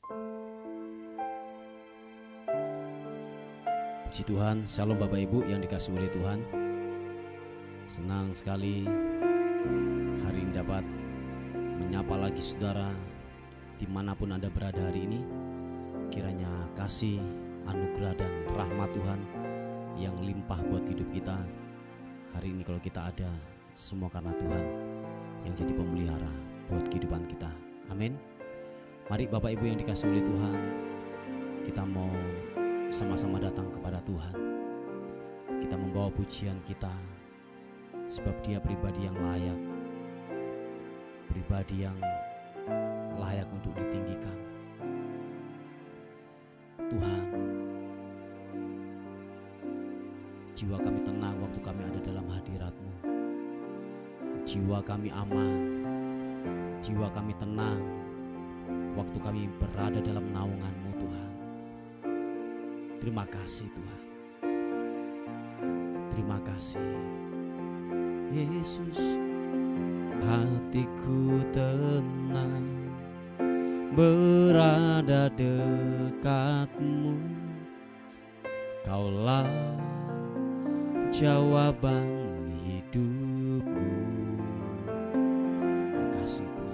Puji Tuhan, Shalom Bapak Ibu yang dikasihi oleh Tuhan. Senang sekali hari ini dapat menyapa lagi saudara dimanapun Anda berada hari ini. Kiranya kasih, anugerah dan rahmat Tuhan yang limpah buat hidup kita hari ini. Kalau kita ada, semua karena Tuhan yang jadi pemelihara buat kehidupan kita. Amin. Mari Bapak Ibu yang dikasihi oleh Tuhan, kita mau sama-sama datang kepada Tuhan. Kita membawa pujian kita, sebab Dia pribadi yang layak, pribadi yang layak untuk ditinggikan. Tuhan, jiwa kami tenang waktu kami ada dalam hadirat-Mu. Jiwa kami aman, jiwa kami tenang waktu kami berada dalam naungan-Mu Tuhan. Terima kasih Tuhan. Terima kasih Yesus. Hatiku tenang berada dekat-Mu. Kaulah jawaban hidupku. Terima kasih Tuhan.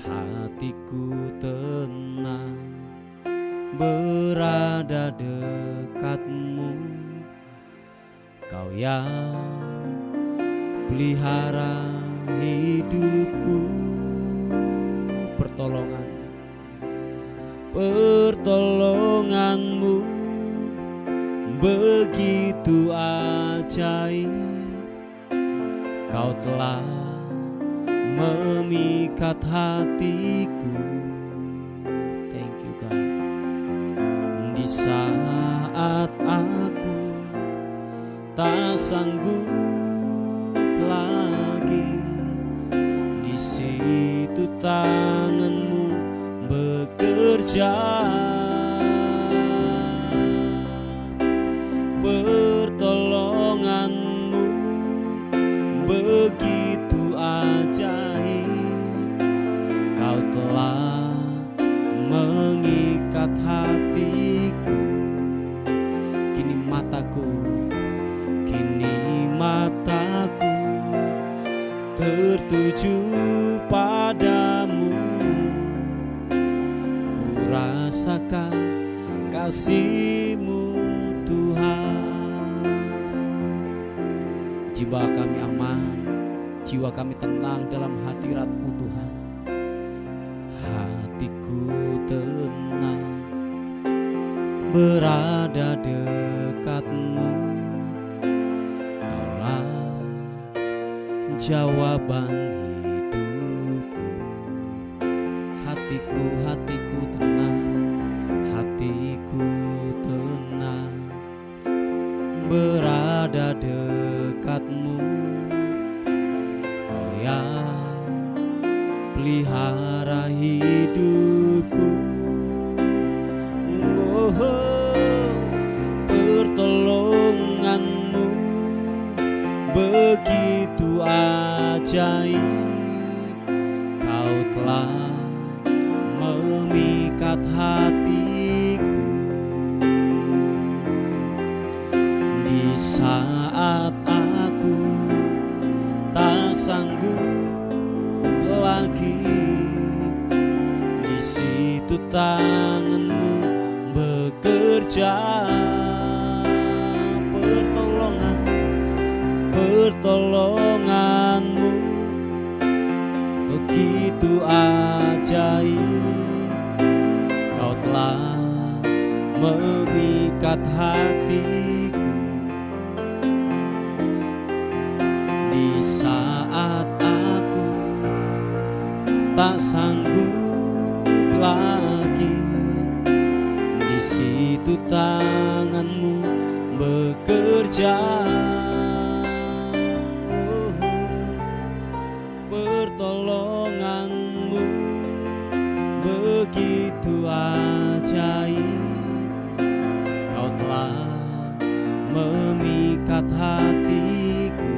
Hatiku tenang berada dekat-Mu. Kau yang pelihara hidupku. Pertolongan-Mu begitu ajaib. Kau telah memikat hatiku. Thank you God. Di saat aku tak sanggup lagi, di situ tangan-Mu bekerja. Pertolongan-Mu begitu ajaib. Kau telah mengikat hatiku. Kini mataku tertuju padamu. Ku rasakan kasih-Mu Tuhan. Jiwa kami aman, jiwa kami tenang dalam hadirat-Mu Tuhan. Hatiku tenang berada dekat-Mu. Kaulah jawaban hidupku. Hatiku tenang, hatiku tenang berada dekat-Mu. Kau yang pelihara hidupku. Pertolongan-Mu begitu ajaib. Kau telah memikat hatiku. Di saat aku tak sanggup lagi, di situ tangan-Mu bekerja. Pertolongan-Mu begitu ajaib. Kau telah memikat hatiku. Di saat aku tak sanggup lagi, di situ tangan-Mu bekerja. Pertolongan-Mu begitu ajaib. Kau telah memikat hatiku.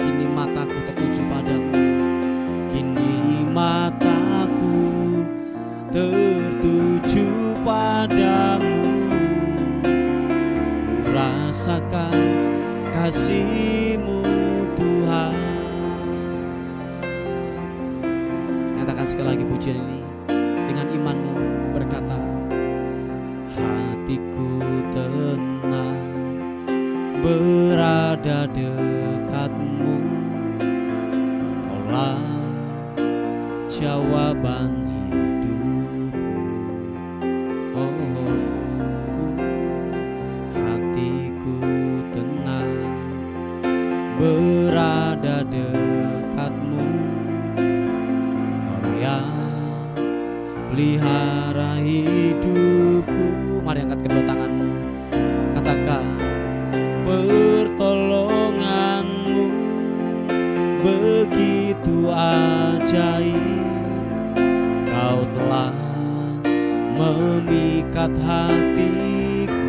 Kini mataku tertuju padamu. Kini mataku tertuju rasakan kasih-Mu Tuhan. Nyatakan sekali lagi pujian ini dengan imanmu, berkata, hatiku tenang berada dekat-Mu, Kaulah jawaban hidupku. Oh, hatiku tenang berada dekat-Mu, Kau yang pelihara hidupku. Mari angkat kedua tanganmu, katakan, pertolongan-Mu begitu ajaib, Kau telah memikat hatiku.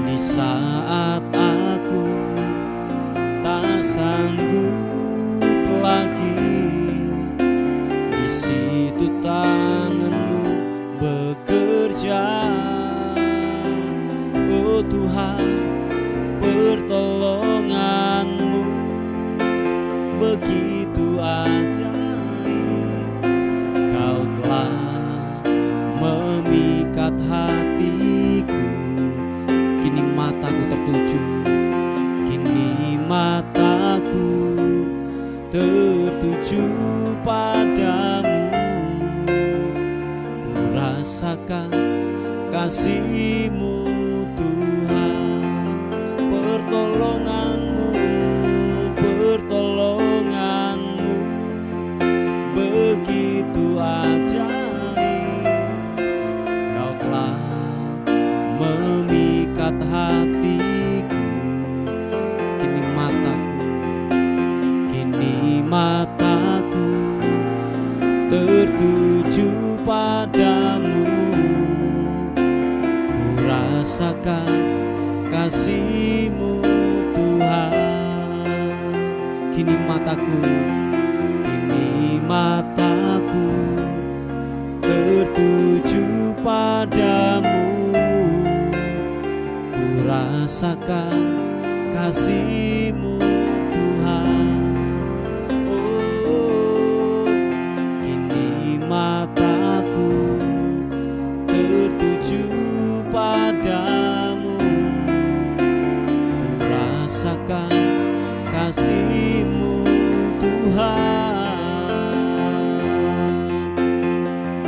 Di saat aku tak sanggup lagi, di situ tangan-Mu bekerja. Oh Tuhan, pertolongan-Mu begitu ajaib, Kau telah memikat hatiku. Kini mataku tertuju, kini mataku tertuju padamu. Ku rasakan kasih-Mu Tuhan, pertolongan-Mu begitu ajaib, Kau telah memikat hatiku. Kini mataku tertuju padamu. Ku rasakan kasih-Mu Tuhan. Kini mataku tertuju padamu. Ku rasakan kasih-Mu Tuhan. Oh, kini mataku tertuju padamu. Ku rasakan kasih-Mu Tuhan.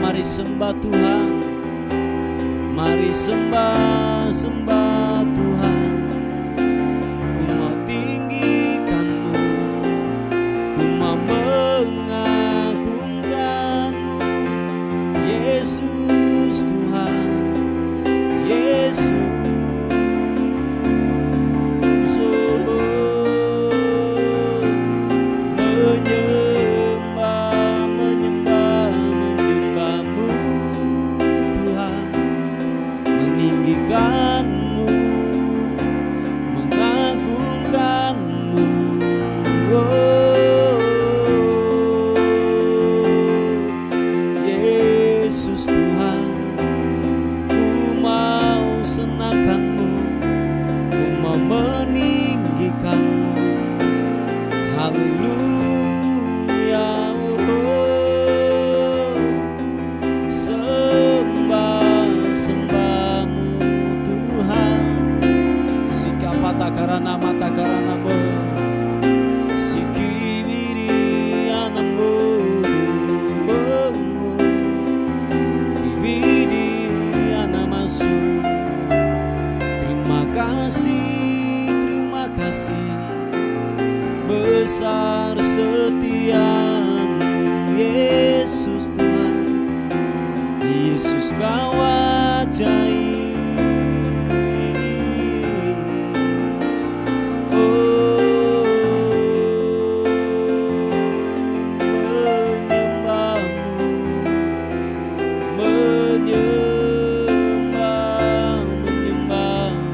Mari sembah Tuhan, mari sembah Tuhan. Ku mau tinggikan-Mu, ku mau mengagungkan-Mu, Yesus Tuhan, Yesus. Mengagungkan-Mu, oh, Yesus Tuhan. Ku mau senangkan-Mu, ku mau meninggikan-Mu. Haleluya, oh, sembah-Mu Tuhan. Matakarana matakarana-Mu, sikibiriana-Mu, oh, kibiriana-Masu. Terima kasih, besar setia-Mu, Yesus Tuhan. Yesus Kau ajaib.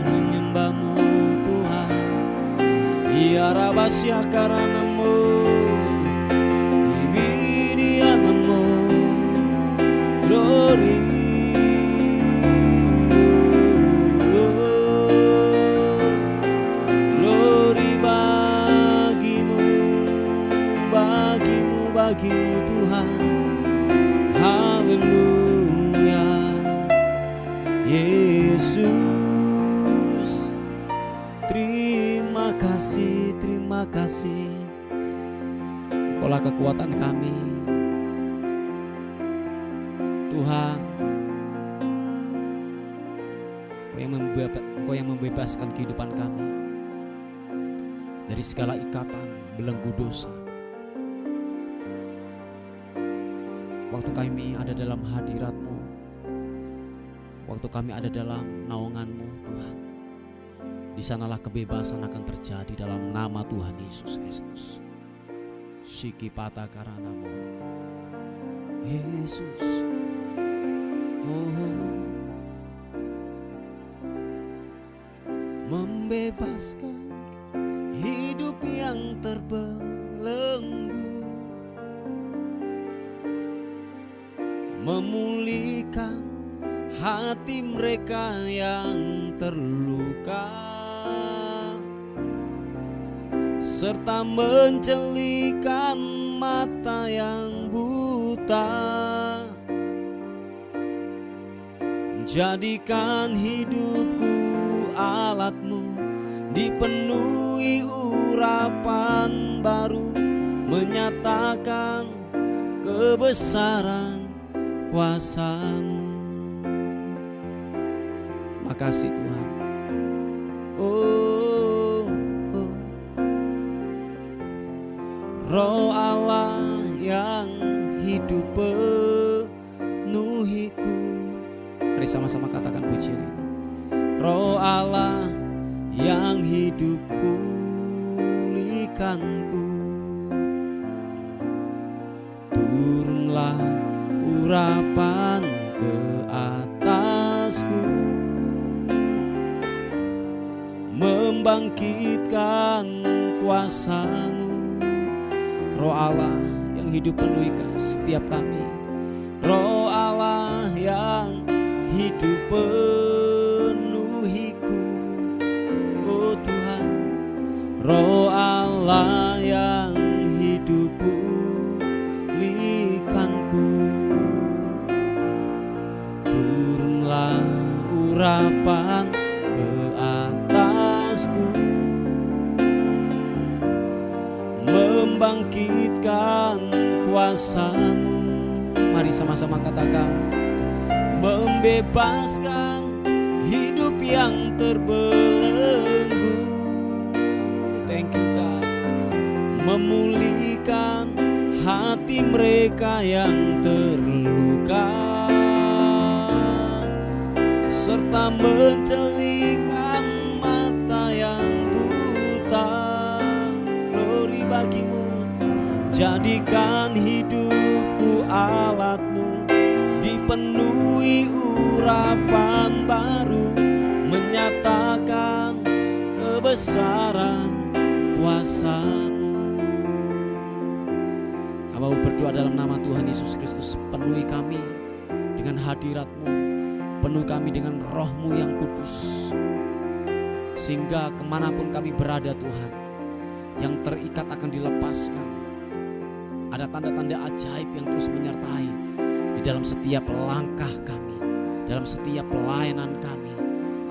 Menyembah-Mu Tuhan. Iarabasya karana-Mu, ibiriana-Mu, glory. bagimu Tuhan. Haleluya Yesus, terima kasih, terima kasih. Engkaulah kekuatan kami Tuhan. Engkau yang membebaskan kehidupan kami dari segala ikatan belenggu dosa. Waktu kami ada dalam hadirat-Mu, waktu kami ada dalam naungan-Mu Tuhan, di sanalah kebebasan akan terjadi dalam nama Tuhan Yesus Kristus. Shiki pata karanamu Yesus. Membebaskan hidup yang terbelenggu, memulihkan hati mereka yang terluka, serta mencelikan mata yang buta. Jadikan hidupku alat-Mu, dipenuhi urapan baru, menyatakan kebesaran kuasa-Mu. Makasih Tuhan. Roh Allah yang hidup penuhiku. Mari sama-sama katakan pujian ini. Roh Allah yang hidup pulihkanku. Turunlah urapan ke atasku, membangkitkan kuasa-Mu. Roh Allah yang hidup penuhikan setiap kami. Roh Allah yang hidup penuhiku. Oh Tuhan, Roh Allah yang hidup pulihkanku. Turunlah urapan ke atasku, membangkitkan kuasa-Mu. Mari sama-sama katakan. Membebaskan hidup yang terbelenggu. Thank you God. Memulihkan hati mereka yang terluka, serta mencelikan mata yang buta. Glory bagimu. Jadikan hidupku alat-Mu, dipenuhi urapan baru, menyatakan kebesaran kuasa-Mu. Hamba berdoa dalam nama Tuhan Yesus Kristus, penuhi kami dengan hadirat-Mu, penuhi kami dengan Roh-Mu yang kudus, sehingga kemanapun kami berada Tuhan, yang terikat akan dilepaskan. Ada tanda-tanda ajaib yang terus menyertai di dalam setiap langkah kami, dalam setiap pelayanan kami.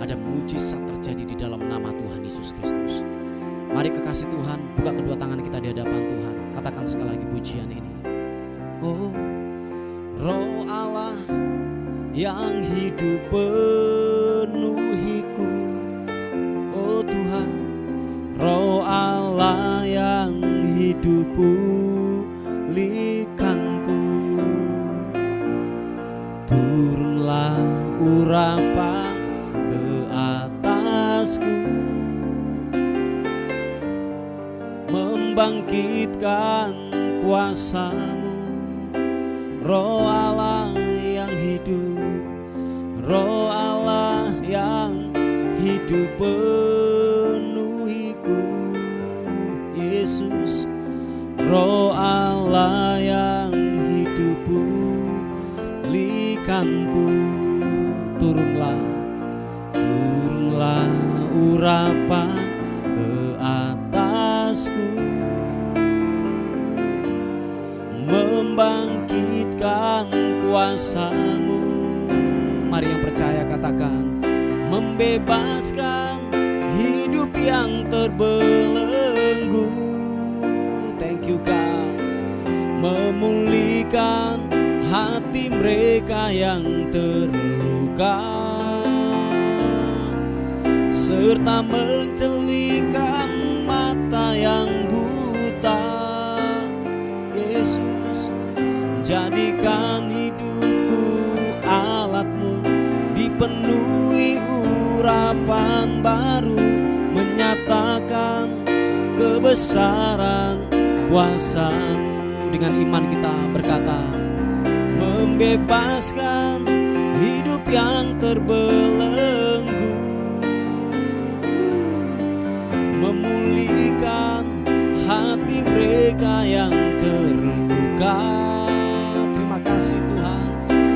Ada mujizat terjadi di dalam nama Tuhan Yesus Kristus. Mari kekasih Tuhan, buka kedua tangan kita di hadapan Tuhan. Katakan sekali lagi pujian ini. Oh, Roh Allah yang hidup penuhiku. Oh Tuhan, Roh Allah yang hidup pulihkanku. Turunlah urapan ke atasku, membangkitkan kuasa-Mu. Roh Allah yang hidup, Roh Allah yang hidup penuhiku. Yesus, Roh Allah yang hidup pulihkanku. Turunlah, turunlah urapan ke atasku, kuasa-Mu. Mari yang percaya katakan, membebaskan hidup yang terbelenggu. Thank you God. Memulihkan hati mereka yang terluka, serta mencelihkan mata yang buta. Yesus, jadikan hidupku alat-Mu, dipenuhi urapan baru, menyatakan kebesaran kuasa-Mu. Dengan iman kita berkata, membebaskan hidup yang terbelenggu, memulihkan hati mereka yang terluka. Terima kasih Tuhan.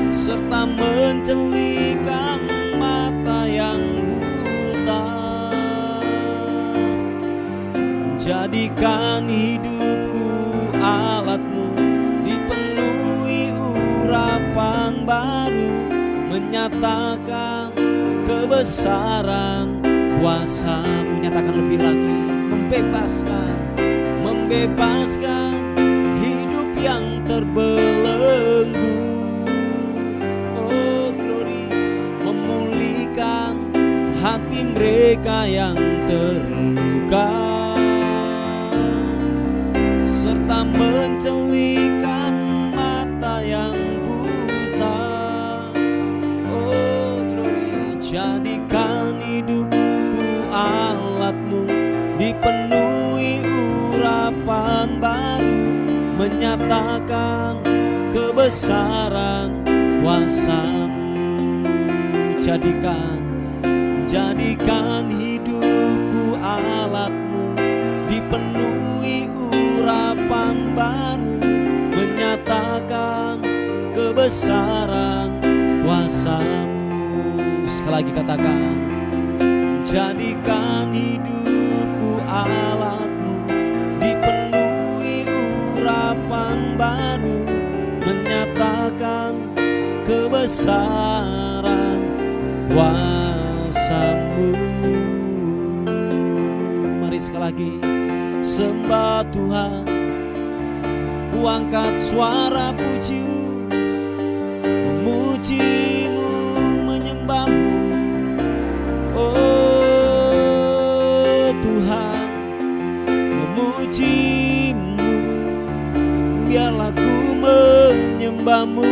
Serta mencelihkan mata yang buta. Jadikan hidupku alat-Mu, dipenuhi urapan baru, menyatakan kebesaran kuasa-Mu. Nyatakan lebih lagi, membebaskan hidup yang terbelenggu. Oh glory, memulihkan hati mereka yang terluka, serta mencelihkan mata yang buta. Oh glory, jadikan hidupku alat-Mu, dipenuhi urapan baru, menyatakan kebesaran kuasa-Mu. Jadikan hidupku alat-Mu, dipenuhi urapan baru, menyatakan kebesaran kuasa-Mu. Sekali lagi katakan, jadikan hidupku alat-Mu, dipenuhi urapan baru, menyatakan kebesaran kuasa-Mu. Mari sekali lagi sembah Tuhan, ku angkat suara puji-Mu, memuji-Mu, menyembah-Mu. Oh Tuhan, memuji-Mu, biarlah ku menyembah-Mu,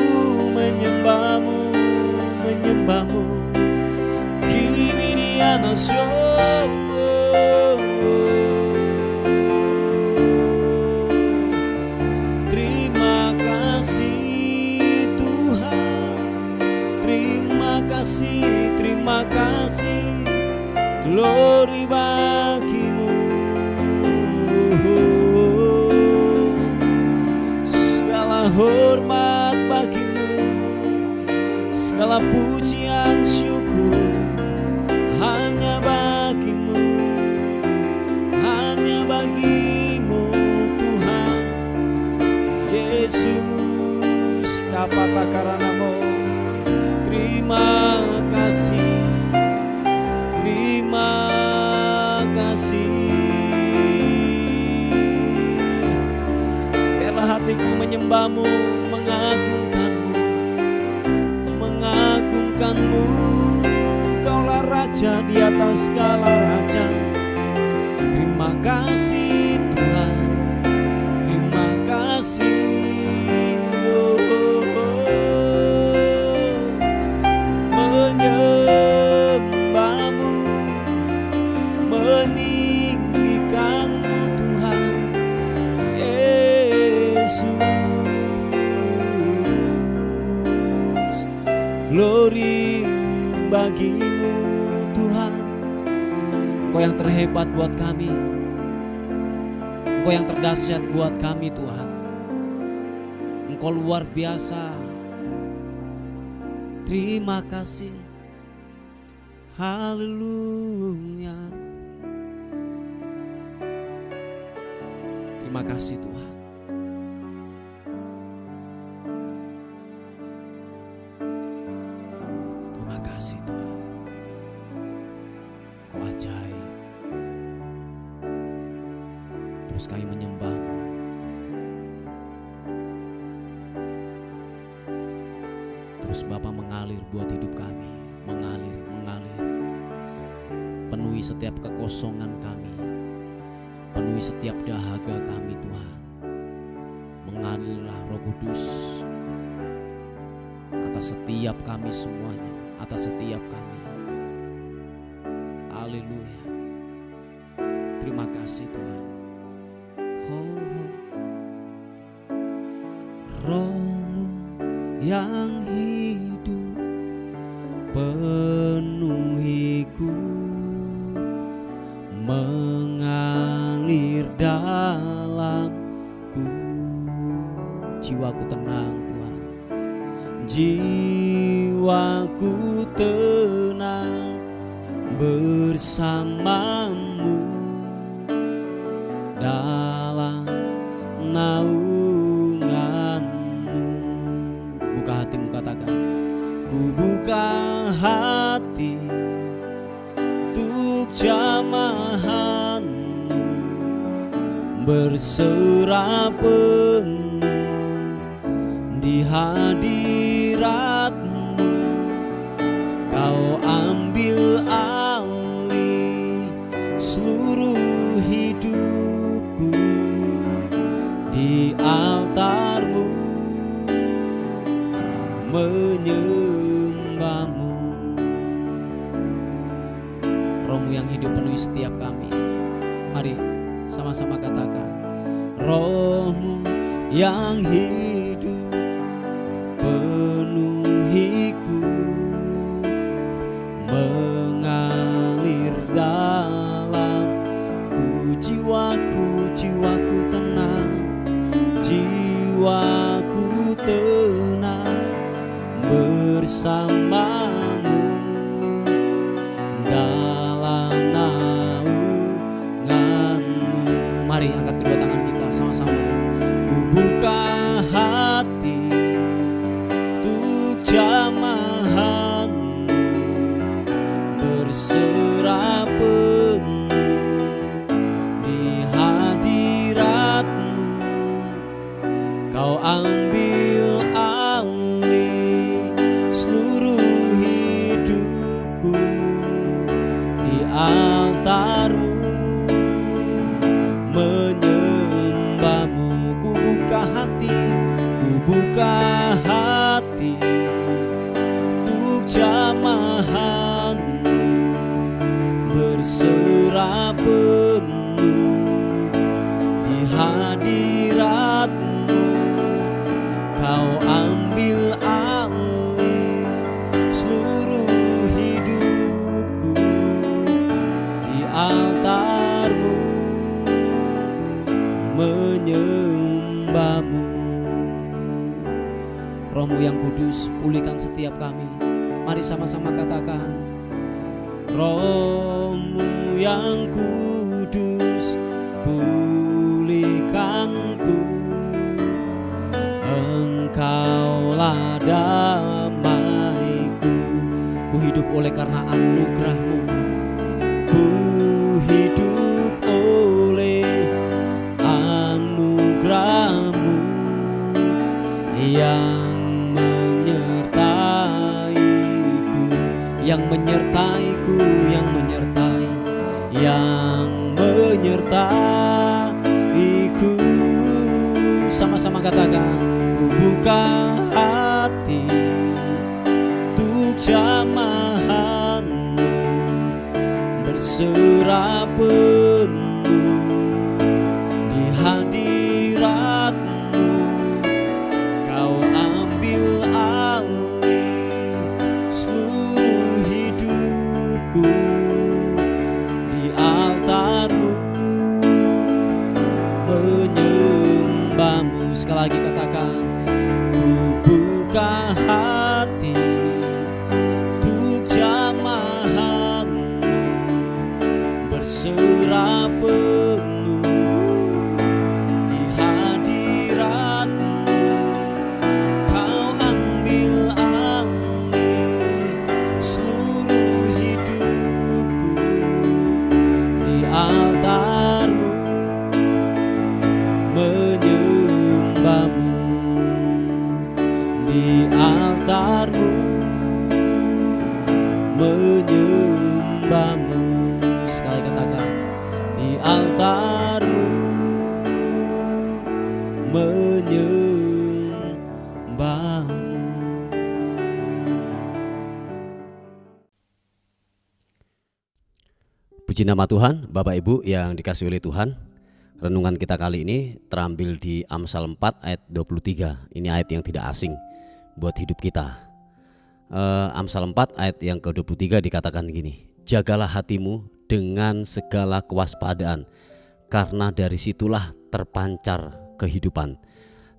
menyembah-Mu, menyembah-Mu. Kibiriana terima kasih Tuhan, terima kasih, glory bagi-Mu. Segala hormat bagi-Mu, segala pujian syukur hanya bagi-Mu, hanya bagi-Mu Tuhan Yesus. Kapata karanamo, terima kasih, terima kasih. Biarlah hatiku menyembah-Mu, mengagungkan-Mu, mengagungkan-Mu. Kaulah Raja di atas segala raja. Terima kasih Tuhan, terima kasih. Menyembah-Mu, meninggikan-Mu Tuhan Yesus. Glory bagi-Mu Tuhan. Engkau yang terhebat buat kami, Engkau yang terdahsyat buat kami Tuhan. Engkau luar biasa. Terima kasih, haleluya. Terima kasih Tuhan. Terima kasih Tuhan, Kau ajaib. Terus kami menyembah-Mu. Terus Bapa mengalir buat hidup kami, mengalir. Penuhi setiap kekosongan kami, penuhi setiap dahaga kami Tuhan. Mengalirlah Roh Kudus atas setiap kami semuanya, atas setiap kami. Haleluya. Terima kasih Tuhan. Roh-Mu yang hidup penuhiku, mengalir dalamku. Jiwaku tenang Tuhan, jiwaku tenang bersama-Mu dalam naungan-Mu. Buka hatimu, katakan, ku buka hati untuk jamahan-Mu, berserah penuh di hadirat-Mu. Kau ambil alih seluruh hidupku di altar-Mu, menyembah-Mu. Roh-Mu yang hidup penuhi setiap kami. Mari sama-sama katakan, Roh-Mu yang hidup penuhiku, mengalir dalamku. Jiwaku tenang, jiwaku tenang bersama-Mu dalam naungan-Mu. Mari angkat kedua tangan kita sama-sama. Ku buka hati untuk jamahan-Mu, berserah penuh di hadirat-Mu. Kau ambil alih seluruh hidupku di altar-Mu, menyembah-Mu. Ku buka hati untuk jamahan-Mu, berserah penuh di hadirat-Mu. Kau ambil alih seluruh hidupku di altar-Mu, menyembah-Mu. Roh-Mu yang kudus, pulihkan setiap kami. Mari sama-sama katakan, Roh-Mu yang kudus, pulihkanku. Engkaulah damaiku. Ku hidup oleh karena anugerah-Mu. Ku hidup oleh anugerah-Mu yang menyertaiku, yang menyertaiku, yang menyertaiku. Sama-sama katakan, ku buka hati untuk jamahan-Mu, berserah penuh di hadirat-Mu. Kau ambil alih seluruh hidupku di altar-Mu, menyembah-Mu. Sekali lagi katakan, ku buka hati untuk jamahan-Mu, berserah di altar-Mu, menyembah-Mu. Sekali katakan, di altar-Mu, menyembah-Mu. Puji nama Tuhan, Bapak Ibu yang dikasihi oleh Tuhan. Renungan kita kali ini terambil di Amsal 4 ayat 23. Ini ayat yang tidak asing buat hidup kita. Amsal 4 ayat yang ke-23 dikatakan gini, jagalah hatimu dengan segala kewaspadaan, karena dari situlah terpancar kehidupan.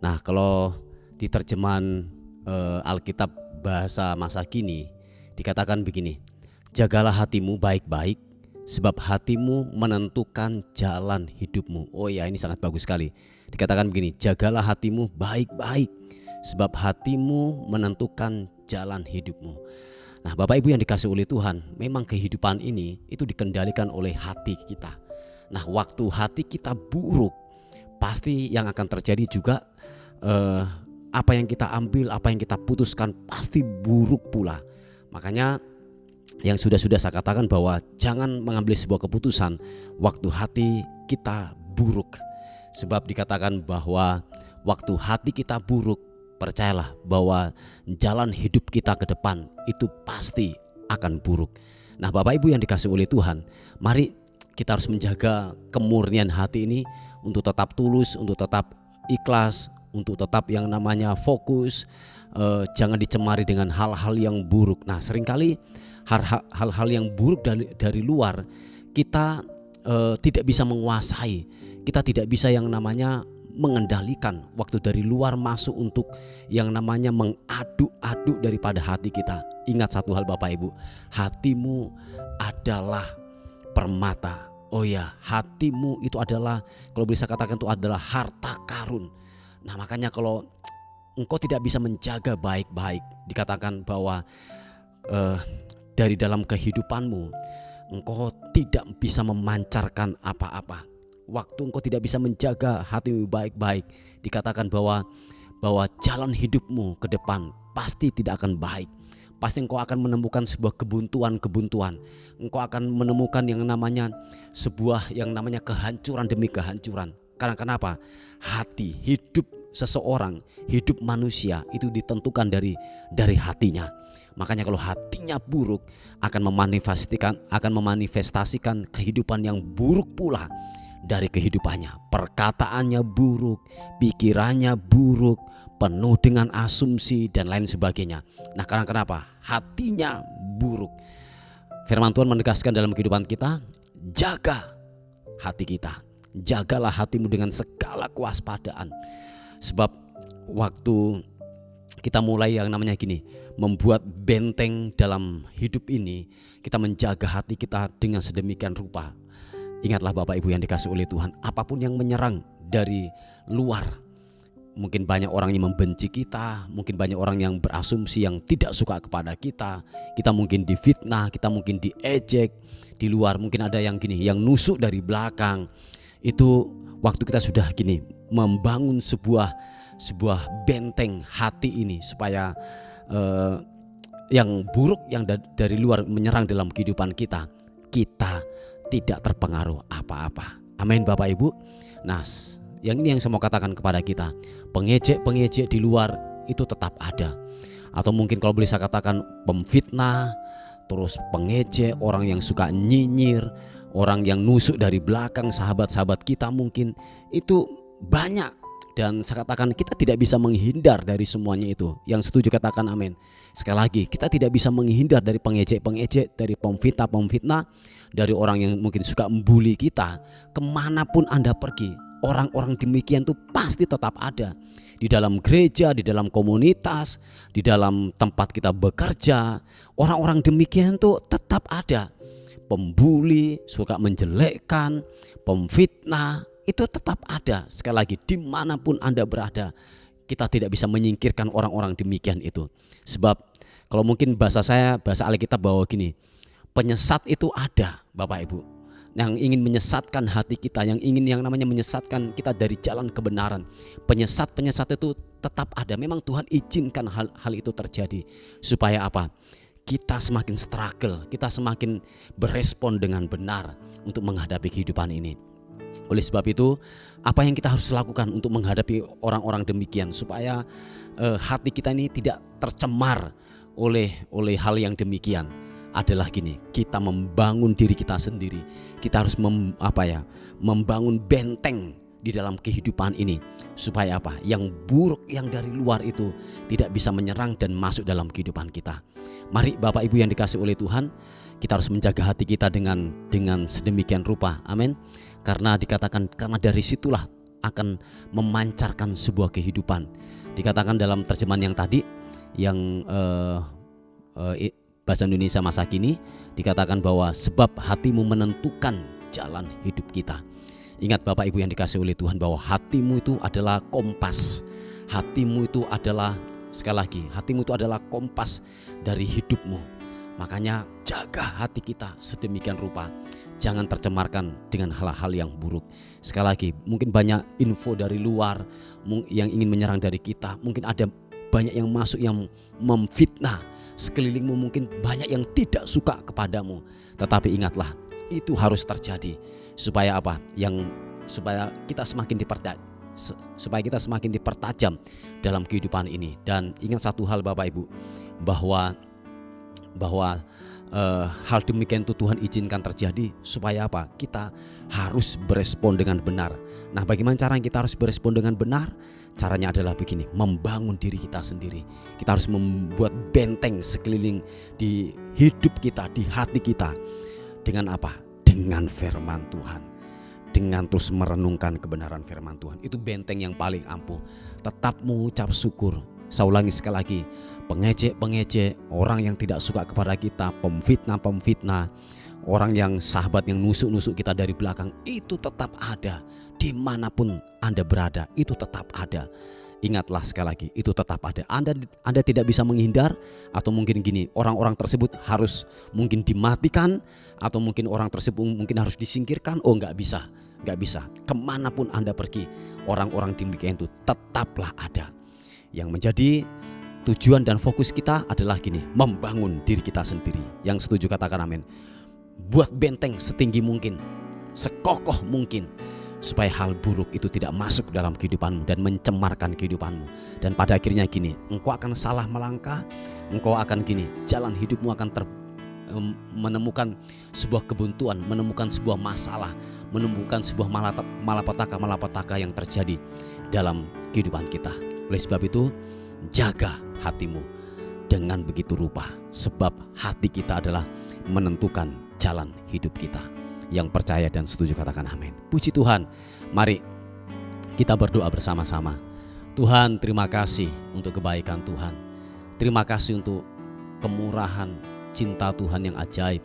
Nah, kalau di terjemahan Alkitab bahasa masa kini dikatakan begini, jagalah hatimu baik-baik, sebab hatimu menentukan jalan hidupmu. Oh ya, ini sangat bagus sekali. Dikatakan begini, jagalah hatimu baik-baik, sebab hatimu menentukan jalan hidupmu. Nah, Bapak Ibu yang dikasihi oleh Tuhan, memang kehidupan ini itu dikendalikan oleh hati kita. Nah, waktu hati kita buruk, pasti yang akan terjadi juga apa yang kita ambil, apa yang kita putuskan pasti buruk pula. Makanya yang sudah saya katakan bahwa jangan mengambil sebuah keputusan waktu hati kita buruk. Sebab dikatakan bahwa waktu hati kita buruk, percayalah bahwa jalan hidup kita ke depan itu pasti akan buruk. Nah, Bapak Ibu yang dikasihi oleh Tuhan, mari kita harus menjaga kemurnian hati ini untuk tetap tulus, untuk tetap ikhlas, untuk tetap yang namanya fokus. Jangan dicemari dengan hal-hal yang buruk. Nah, seringkali hal-hal yang buruk dari luar kita tidak bisa menguasai, kita tidak bisa yang namanya mengendalikan waktu dari luar masuk untuk yang namanya mengaduk-aduk daripada hati kita. Ingat satu hal Bapak Ibu, hatimu adalah permata. Oh ya, hatimu itu adalah, kalau bisa katakan itu adalah harta karun. Nah, makanya kalau engkau tidak bisa menjaga baik-baik, dikatakan bahwa dari dalam kehidupanmu engkau tidak bisa memancarkan apa-apa. Waktu engkau tidak bisa menjaga hatimu baik-baik, dikatakan bahwa jalan hidupmu ke depan pasti tidak akan baik. Pasti engkau akan menemukan sebuah kebuntuan. Engkau akan menemukan yang namanya sebuah yang namanya kehancuran demi kehancuran. Karena kenapa? Hati, hidup seseorang, hidup manusia itu ditentukan dari hatinya. Makanya kalau hatinya buruk akan memanifestasikan kehidupan yang buruk pula dari kehidupannya. Perkataannya buruk, pikirannya buruk, penuh dengan asumsi dan lain sebagainya. Nah, karena kenapa? Hatinya buruk. Firman Tuhan menegaskan dalam kehidupan kita, jaga hati kita. Jagalah hatimu dengan segala kewaspadaan. Sebab waktu kita mulai yang namanya gini, membuat benteng dalam hidup ini, kita menjaga hati kita dengan sedemikian rupa. Ingatlah Bapak Ibu yang dikasihi oleh Tuhan, apapun yang menyerang dari luar, mungkin banyak orang yang membenci kita, mungkin banyak orang yang berasumsi yang tidak suka kepada kita mungkin difitnah, kita mungkin diejek di luar, mungkin ada yang gini, yang nusuk dari belakang. Itu waktu kita sudah gini membangun sebuah benteng hati ini supaya yang buruk yang dari luar menyerang dalam kehidupan kita tidak terpengaruh apa-apa. Amin Bapak Ibu. Nah, yang ini yang saya mau katakan kepada kita, pengejek di luar itu tetap ada. Atau mungkin kalau boleh saya katakan pemfitnah, terus pengejek, orang yang suka nyinyir, orang yang nusuk dari belakang sahabat-sahabat kita, mungkin itu banyak. Dan saya katakan kita tidak bisa menghindar dari semuanya itu. Yang setuju katakan amin. Sekali lagi, kita tidak bisa menghindar dari pengejek-pengejek, dari pemfitnah, dari orang yang mungkin suka membuli kita. Kemanapun Anda pergi, orang-orang demikian itu pasti tetap ada. Di dalam gereja, di dalam komunitas, di dalam tempat kita bekerja, orang-orang demikian itu tetap ada. Pembuli, suka menjelekkan, pemfitnah, itu tetap ada. Sekali lagi, dimanapun Anda berada, kita tidak bisa menyingkirkan orang-orang demikian itu. Sebab kalau mungkin bahasa Alkitab bahwa gini, penyesat itu ada Bapak Ibu, yang ingin menyesatkan hati kita, yang ingin yang namanya menyesatkan kita dari jalan kebenaran. Penyesat itu tetap ada. Memang Tuhan izinkan hal itu terjadi supaya apa? Kita semakin struggle, kita semakin berespon dengan benar untuk menghadapi kehidupan ini. Oleh sebab itu, apa yang kita harus lakukan untuk menghadapi orang-orang demikian supaya hati kita ini tidak tercemar oleh hal yang demikian adalah gini, kita membangun diri kita sendiri. Kita harus membangun benteng di dalam kehidupan ini supaya apa? Yang buruk yang dari luar itu tidak bisa menyerang dan masuk dalam kehidupan kita. Mari Bapak Ibu yang dikasihi oleh Tuhan, kita harus menjaga hati kita dengan sedemikian rupa. Amin. Karena dikatakan karena dari situlah akan memancarkan sebuah kehidupan. Dikatakan dalam terjemahan yang tadi yang bahasa Indonesia masa kini dikatakan bahwa sebab hatimu menentukan jalan hidup kita. Ingat Bapak Ibu yang dikasihi oleh Tuhan bahwa hatimu itu adalah kompas. Hatimu itu adalah, sekali lagi, hatimu itu adalah kompas dari hidupmu. Makanya jaga hati kita sedemikian rupa. Jangan tercemarkan dengan hal-hal yang buruk. Sekali lagi, mungkin banyak info dari luar yang ingin menyerang dari kita. Mungkin ada banyak yang masuk yang memfitnah. Sekelilingmu mungkin banyak yang tidak suka kepadamu. Tetapi ingatlah, itu harus terjadi. Supaya apa? Supaya kita semakin dipertajam dalam kehidupan ini. Dan ingat satu hal Bapak Ibu, bahwa hal demikian itu Tuhan izinkan terjadi supaya apa? Kita harus berespon dengan benar. Nah, bagaimana cara kita harus berespon dengan benar? Caranya adalah begini, membangun diri kita sendiri. Kita harus membuat benteng sekeliling di hidup kita, di hati kita. Dengan apa? Dengan firman Tuhan. Dengan terus merenungkan kebenaran firman Tuhan. Itu benteng yang paling ampuh. Tetap mengucap syukur. Saya ulangi sekali lagi, pengejek-pengejek, orang yang tidak suka kepada kita, pemfitnah-pemfitnah, orang yang sahabat yang nusuk-nusuk kita dari belakang, itu tetap ada. Dimanapun Anda berada, itu tetap ada. Ingatlah sekali lagi, itu tetap ada. Anda tidak bisa menghindar, atau mungkin gini, orang-orang tersebut harus mungkin dimatikan, atau mungkin orang tersebut mungkin harus disingkirkan. Oh, nggak bisa. Kemanapun Anda pergi, orang-orang demikian itu tetaplah ada. Yang menjadi tujuan dan fokus kita adalah gini, membangun diri kita sendiri. Yang setuju katakan amin. Buat benteng setinggi mungkin, sekokoh mungkin, supaya hal buruk itu tidak masuk dalam kehidupanmu dan mencemarkan kehidupanmu. Dan pada akhirnya gini, engkau akan salah melangkah, engkau akan gini, jalan hidupmu akan menemukan sebuah kebuntuan, menemukan sebuah masalah, menemukan sebuah malapetaka yang terjadi dalam kehidupan kita. Oleh sebab itu, jaga hatimu dengan begitu rupa, sebab hati kita adalah menentukan jalan hidup kita. Yang percaya dan setuju katakan amin. Puji Tuhan. Mari kita berdoa bersama-sama. Tuhan, terima kasih untuk kebaikan Tuhan. Terima kasih untuk kemurahan cinta Tuhan yang ajaib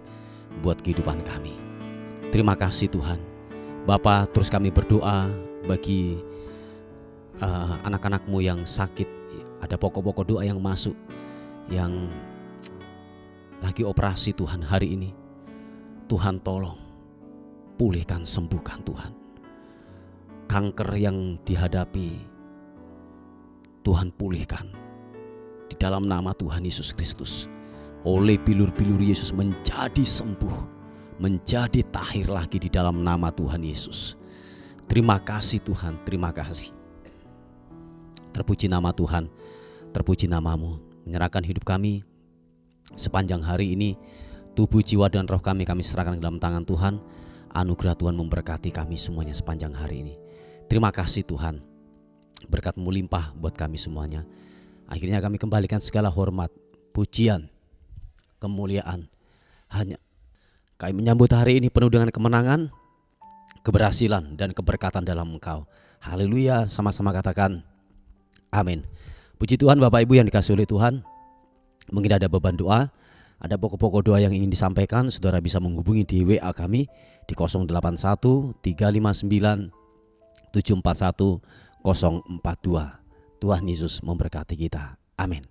buat kehidupan kami. Terima kasih Tuhan. Bapa, terus kami berdoa bagi anak-anak-Mu yang sakit. Ada pokok-pokok doa yang masuk, yang lagi operasi Tuhan hari ini. Tuhan tolong pulihkan, sembuhkan Tuhan. Kanker yang dihadapi, Tuhan pulihkan. Di dalam nama Tuhan Yesus Kristus. Oleh bilur-bilur Yesus menjadi sembuh, menjadi tahir lagi di dalam nama Tuhan Yesus. Terima kasih Tuhan, terima kasih. Terpuji nama Tuhan, terpuji nama-Mu. Menyerahkan hidup kami sepanjang hari ini. Tubuh, jiwa, dan roh kami serahkan ke dalam tangan Tuhan. Anugerah Tuhan memberkati kami semuanya sepanjang hari ini. Terima kasih Tuhan, berkat-Mu limpah buat kami semuanya. Akhirnya kami kembalikan segala hormat, pujian, kemuliaan hanya kami menyambut hari ini penuh dengan kemenangan, keberhasilan, dan keberkatan dalam Engkau. Haleluya, sama-sama katakan amin. Puji Tuhan. Bapak Ibu yang dikasihi oleh Tuhan, mungkin ada beban doa, ada pokok-pokok doa yang ingin disampaikan, saudara bisa menghubungi di WA kami di 081 359 741 042. Tuhan Yesus memberkati kita. Amin.